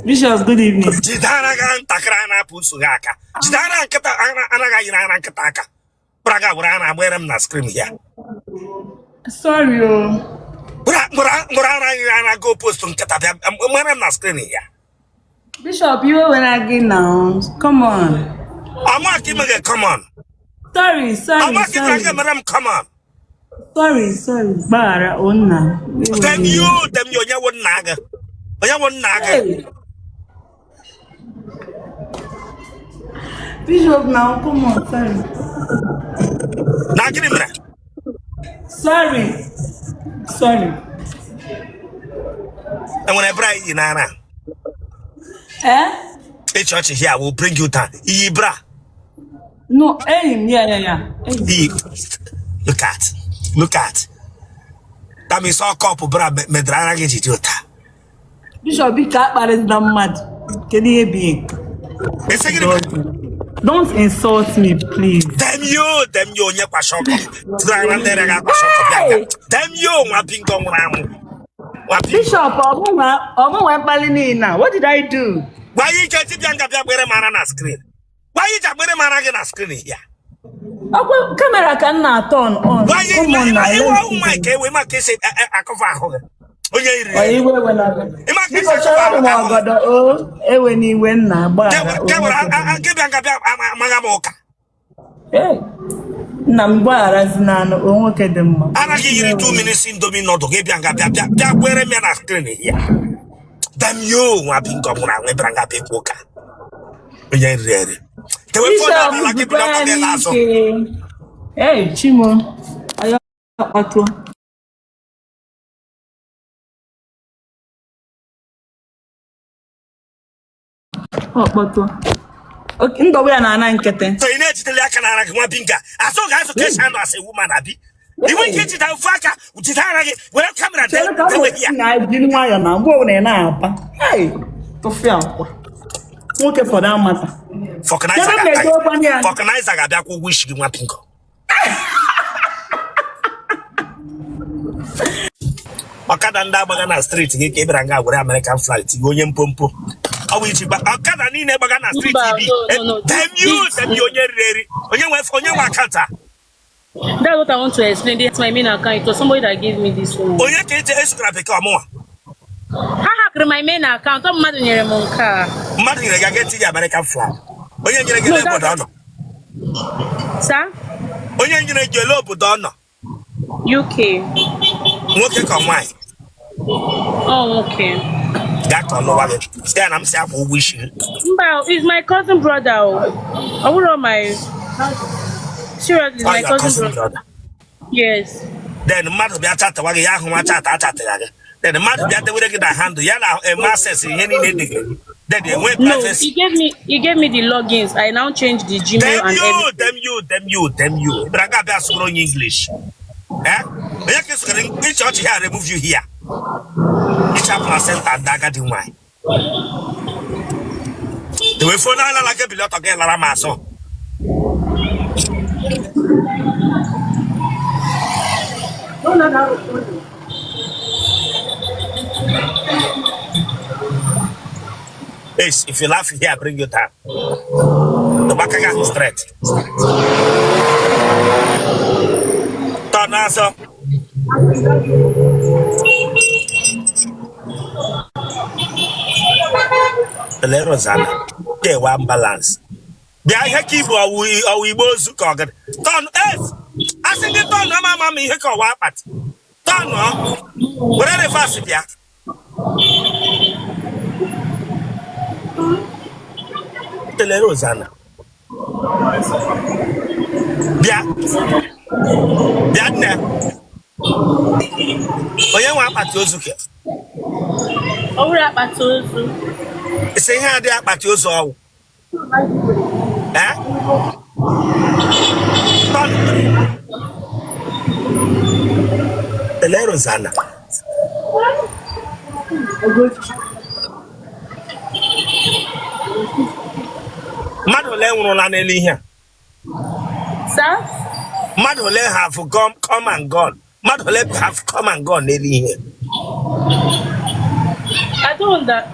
Bishop, good evening. Jidana gan takrana pusugaka. Jidana kata anaga yirana kataka. Braga burana bueram na screen here. Sorry, oh. Murana yirana go post on kata bueram na screen here. Bishop, you when I get now. Come on. I'm not giving come on. Sorry. I'm not giving madam come on. Sorry. Bara onna. Them you won't naga. You won't naga. Bishop, now come on. Sorry. Nagini Sorry. And when I bring you nana. A church here will bring you down. Ibra. No, yeah. Look at. That means all couple bra medrana get you. Bishop, Dika Akpati is mad. Can you be? Don't insult me, please. Damn you, Nyekwa shoko. Damn you, Wapingo Ramu. Bishop, what did I do? Why you can't see Bianca Mana screen? Why you just wearing Mana screen here? Oh, camera cannot turn on. Why you my we might say a cover. When I when he went now, but Nambara Nano, okay, them. I give you 2 minutes in Domino to get Bianca where a man screen here. Damn you, Wapingo Ramu, Branga Pipoka. They were hey, Chimo. I okay, ndo we na nkete. So you need to tell Yakana Wapinga. As long as you can as a woman, Abi. You won't get it out, Faka, which is when I'm coming at you. I didn't want to go in and hey, to feel. Okay, for that matter. For Canisa, I wish you Wapingo. Okadanda Bagana Street, you came and got American flight, William Pompo. I wish you back. Okadani Bagana Street. Damn you, on your Wakata. That's what I want to explain. That's my main account. It was somebody that gave me this one. Oh, you can't become more. How my main account? I'm mad in your car. Mad in the American flag. Oh, you're going to get a donor. Sir? Oh, you're going to get a low donor. UK. Okay, come on. Oh, okay. That's all over it. Stand, I'm self wishing. Well, it's my cousin brother. I would on my. Seriously, my cousin brother. Yes. Then the matter be a chat. What you have chat. Then the matter be a way to get a handle. Yana a master in any name. Then they went. No, he gave me the logins. I now changed the Gmail and everything. Damn you. But I got that scrolling English. Eh? Which church here remove you here? Each placenta dagger do why. The way for now like a pilot again, Laramaso. Yes, if you laugh here, bring you down. The back again straight. Turn answer. The letter Zana. They one balance. They are keyboard we both covered. Turn S. I think the turn Mamma me heck or what? Turn whatever fast here. The letter Zana. Yeah. Oh, you want Akpati Ozu? Oh, Akpati Ozu. Say how they Akpati Ozu. Eh? The letter Zana. Madole won on here. Sir? Madole have come and gone. Madole have come and gone here. I don't that.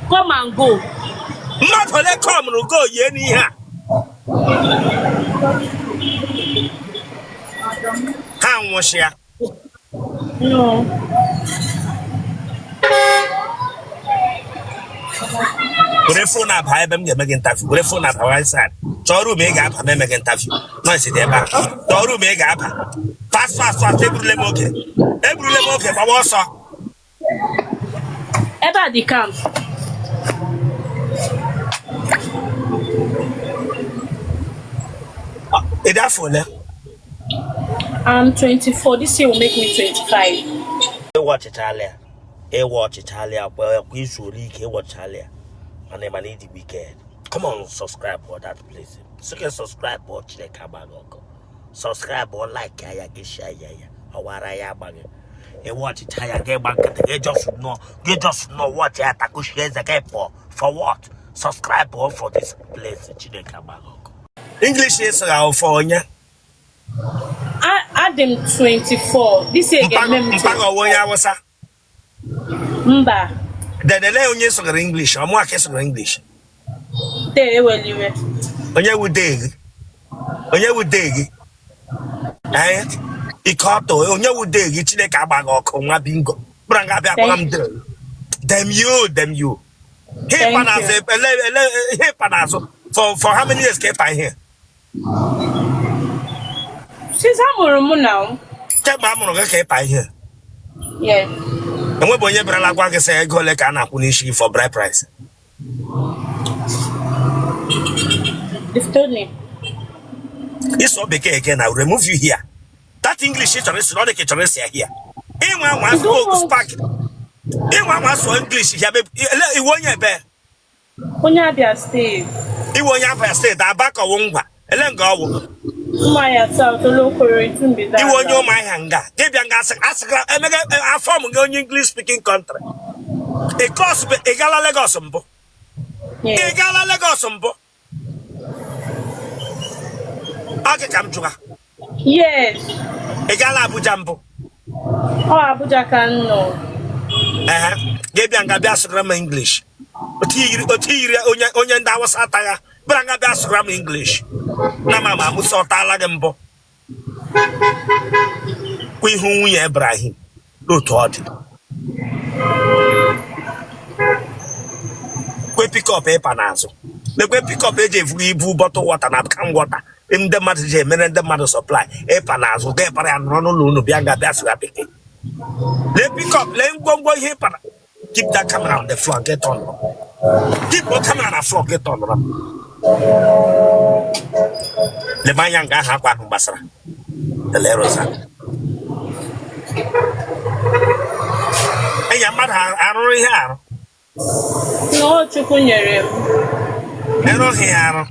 Come and go. Madole come and go here. How was she? No. We're phone up, I am getting interview. We're phone up, I said. Toru make up, I make interview. No, it's there. Toru make up. Fast, every lemoke. Every lemoke, but also. Ever the camp. Is that for them? I'm 24. This year will make me 25. Watch Italia. Watch Italia. Well, we should watch Italia. And then I need the weekend. Come on, subscribe for that place. So you can subscribe, watch the Kabago. Subscribe or like, I get share, or what I am. Watch Italia, get back. You just know what you have to share the game for what? Subscribe for this place. English is for you. I'm 24. This year again. Mba. Then the onye so English, or more case English. They will you. Onye would dig. Eh? Ikato, onye would dig, it's like a bag or conga bingo. Bring up them you. Hey, Panazo, for how many years kept I here? Since I'm now. Kept my kept I here. Yeah. And when you like say, go like an apunishi for bride price. They've told me. It's so big again. I'll remove you here. That English is not the kitchen here. Anyone wants to go spark. Anyone wants to English here. It won't yet bear. When you have your stay. It won't have a stay. That back of Wongwa. And then go. My yourself to local rating be that. You want your my hunger. Give young ask a form of English speaking country. A cost Egala Legosumbo. Egala Legosumbo. Okay, come to her. Yes. Egala Abujambo. Oh, Abuja can know. Give young Abias grammar English. But he only that was attire. Bring Abias grammar English. Namama Musota Lagambo. We whom we Ibrahim. No thought. We pick up a panazo. We pick up a we boo bottle water and can water. In the matter, men and the mother supply. A panazo, they pay and run alone, Bianga that's rapid. Let pick up, let go here. Keep that camera on the floor, get on. Keep the camera on the floor, get on. The Mayanga have one Basra. The Lerosa. Hey, your mother, I don't hear. No, Chukunyere. I don't hear.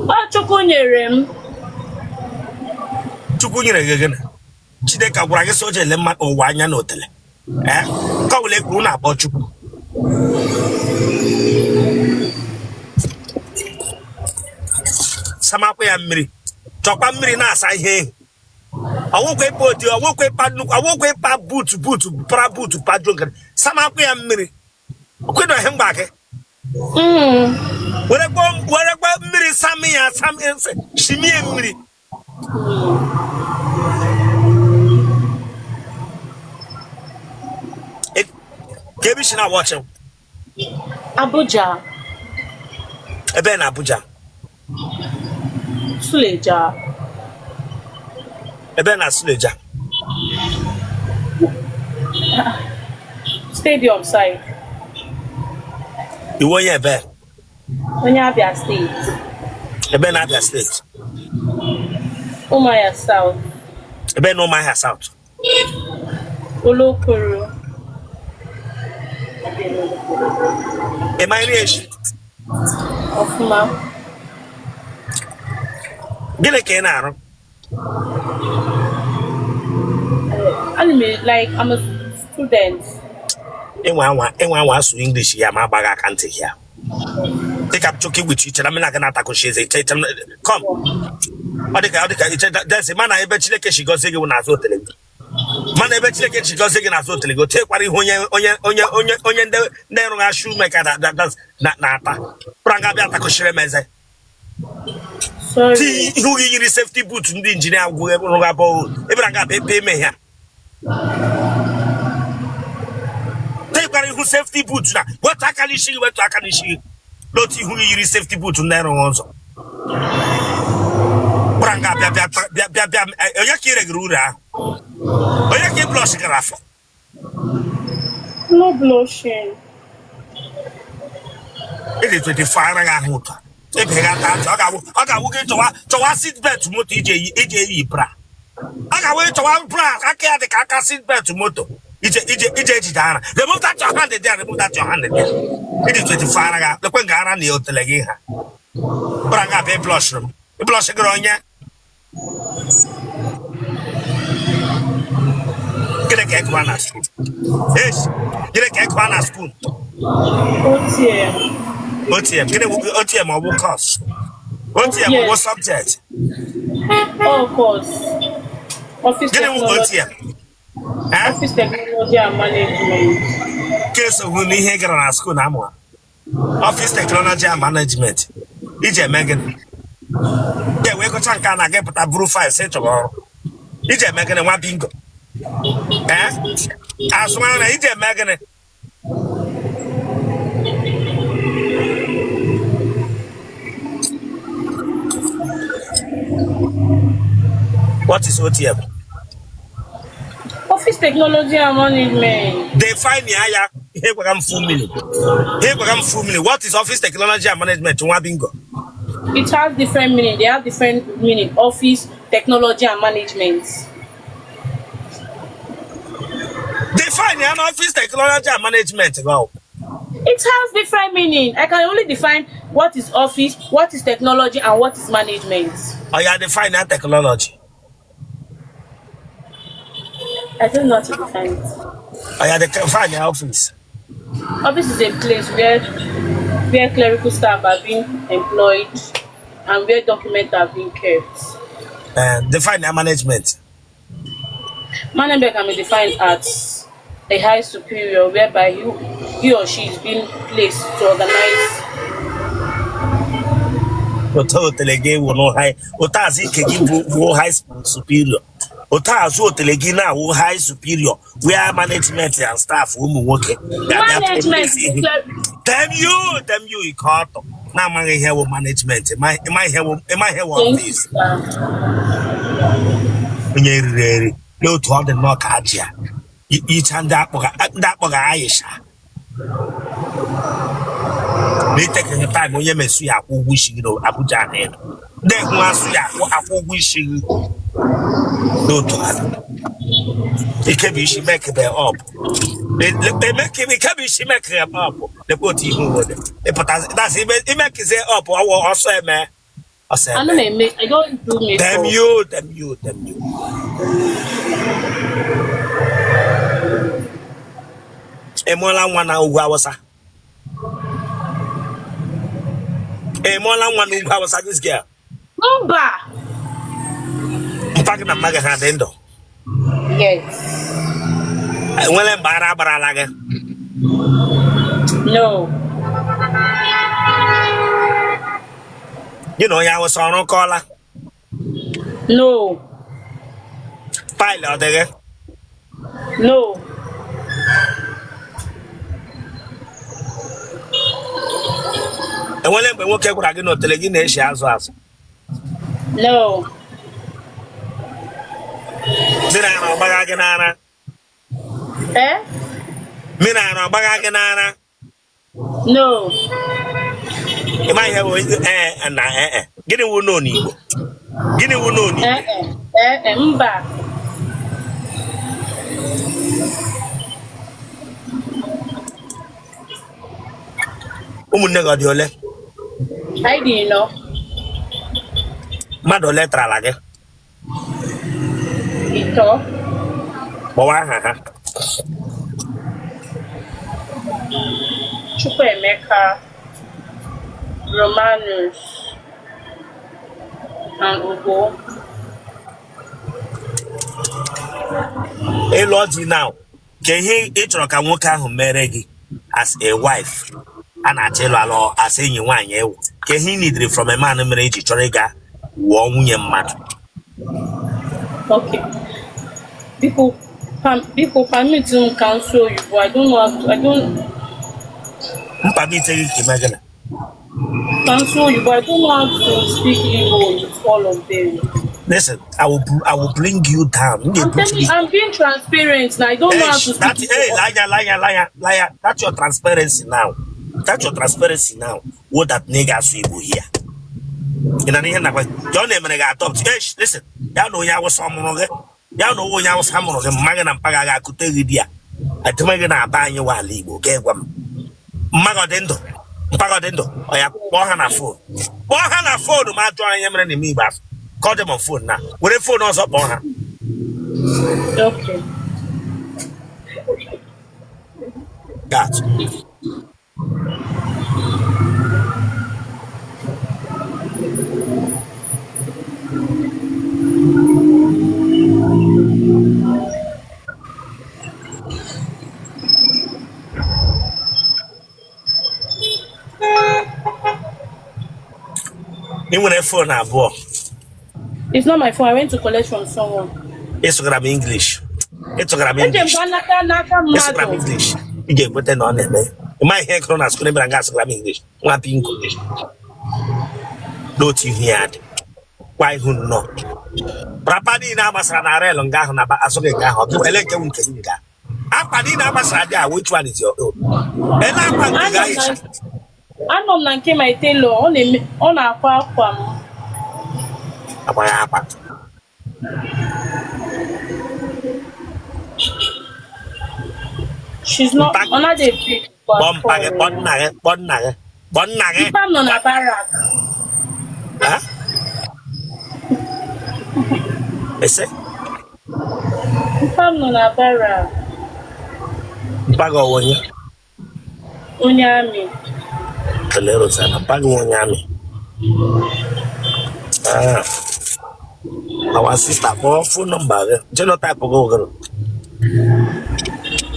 Oh, Chukunyere. Chukunyere again. Chideka Braga Soja Lemma or Wanya Otele. Call it Guna about you. Samape and Miri. Topa Miri Nasa here. I won't wait for you. I won't wait for boot to Padrungan. Samape and Miri. Could I him back? Where about Miri Samia, some answer. Shimi and Miri. Kebishina watching Abuja. Eben Abuja. Suleja. Eben Suleja. Stadium side. You want your bed? When you have your state. Eben Abia State. Umaya South. Eben Omaya South. Olokoro. Am I rich? Ofuma. Get a canaro. Like I'm a student. Anyone wants to English here, my bag I can't take here. Take up joking with each other. I'm not gonna tackle she's a come. There's a man I bet she goes when I thought. mana ebe Chineke chigozie gị n'azụ otele gị tekwara ihe onye ndị rụrụ ashu meka na-ata pụrụ nga bịa takụchiri meze ihu gị yiri safety boot ndị injinia rụrụ abụọ ebere nga bịa eme ya tekwara ihu safety boot na wetu aka n'isi gị n'otu ihu gị yiri safety boot ndị rụrụ ụzọ pụrụ nga bịa onye ka iregiri uru ahụ onye ka blush gara afọ no blushing ịdị 24 anaghị ahụ ụtọ ebe ga-ata ntị ọ ga-awụ gị chọwa seatbelt moto ije eyi bra ọ ga-awụ chọwa bra aka ya dị ka aka seatbelt moto ije ejide ara remove that your hand there remove that your hand there ịdị 24 anaghị lekwe nga ara na otele gị ha bra nga abịa blush m blush gịrị onye gịnị ka ekwa na school gịnị ka ekwa na school OTM gịnị bụ OTM ọ bụ course OTM ọ bụ subject course office gịnị bụ OTM office technology and management keso bụ n'ihe gara na school na amụ office technology and management ije eme gịnị wee kọcha nke a na-aga pụta buru 5 sị chọrọ ọrụ ije eme gịnị nwa bingo azụmahịa na ije eme gịnị what is OTM? Office technology and management. Define ya ihe gwaga m full meaning. What is office technology and management? Nwa bingo. It has different meaning. They have different meaning. Office technology and management. Define an office technology and management. Wow. It has different meaning. I can only define what is office, what is technology, and what is management. Oh, yeah, define that technology. I don't know how to define it. Oh, yeah, define your office. Office is a place where clerical staff are being employed and where documents are being kept. Define your management. Management can be defined as a high superior whereby he or she is being placed to organize. Otele gị wụ no high. Otazi ike gị bụ high superior. Otazi otele gị na wụ high superior where management and staff ụmụ nwoke. Management. Them you ikoto. Na amaghị ihe wụ management. Ema ihe wụ office. Onye riri n'otu ọ dị nnọọ ka ajịa. Icha ndị akpọga Aisha. They take your time onye mesu ya akwụ ụgwọ isi gị n'Abuja na elu. Ndị hụ asụ ya akwụ ụgwọ isi gị n'otu ala. Ike bụ isi mekebe up. Ike bụ isi mekebe up. Lekwa otu ihe uwe dị. That's imekize up ọsọ eme. I don't do makeup. Damn you. Emola nwa na ugwu Awụsa. Emola nwa na ugwu Awụsa this girl. Mba. Mpaka na mmaga ha dị ndụ. Yes. Nwere mgbe ara abarala gị. No. Gị na onye Awụsa ọrụ kọọla. No. Faịlụ ọ dị gị? No. Enwere mgbe nwoke gwara gị na otele gị na-eshi azụ. No. Mmiri ara ọgbaga gị n'ara. Mmiri ara ọgbaga gị n'ara. No. Ịma ihe bụ gịnị wụ no n'Igbo? Gịnị wụ no n'Igbo? Mba. Ụmụnne gị ọ dị ole? I didn't know. Mmadụ ole tarala gị? Ito. Gbawa aha ha. Chukwuemeka, Romanus, and Ugo. Lord now. Can he each or can work out marry as a wife? And I tell you, I say you want you. Can he need it from a man who married Chorega? One mad. Okay. People permit to counsel you, but I don't know how to, I don't Imagine. counsel you, but I don't know how to speak Igbo with all of them. Listen, I will bring you down. I'm being transparent now. I don't know how to speak. Hey, liar. That's your transparency now. What that niggas will here. In an end, your name and I got top. Listen, y'all know ya was someone. Y'all know when I was someone of the Magan and Pagaga could tell you, dear. I told me I buy you while legal. Okay, one Magadendo. I have 100 phone. 100 phone, my drawing him and me back. Call them on phone now. With the phone also on her. Okay. Gotcha. You want a phone now, boy? It's not my phone. I went to collect from someone. It's gonna be English. It's gonna be English. It's gonna be English. You get put on there, man. My hair crown couldn't be gas English. One pink. Don't you hear? Why who not? Rapadi na masana long gas on about as okay. Apadi na masada, which one is your own? And I'm not came my tailor on a aquam. She's not on a day. Bon nugget. I'm on a barrack. Huh? Ese? I'm on a barrack. Bago wonya. Unyami. Telero sana. Bago wonyami. Our sister, phone number. Genotype of girl.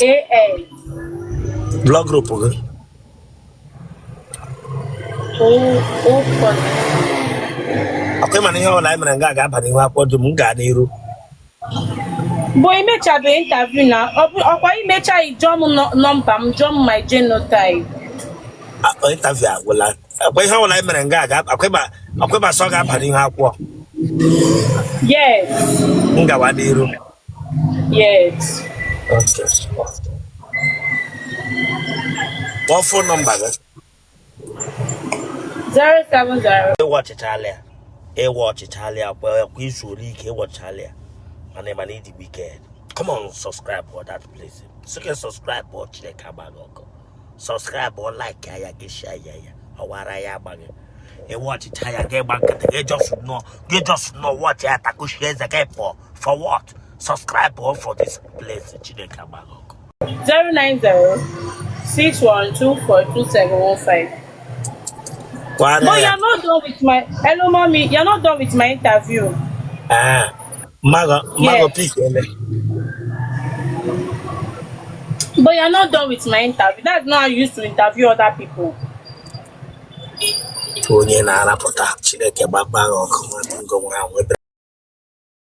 AA. Blog group. Okay, man, here I'm going to go to Munganiru. Boy, make a interview now. Or why make a jump number, jump my genotype. Interview. Well, I how I'm going to go. Okay, my song up and yes. Mungawadiru. Yes. Okay. What phone number? 070. Watch Italia. Watch Italia. Well, we should leak watch Italia. My name is the Wicked. Come on, subscribe for that place. So you can subscribe or check out. Subscribe or like ya get share ya. Or what I am banging. And watch Italia get back. You just know what you have to share the game for. For what? Subscribe or for this place. 090-61242715. But you're not done with my hello mommy, you're not done with my interview. Mago pick. But you're not done with my interview. That's not how you used to interview other people.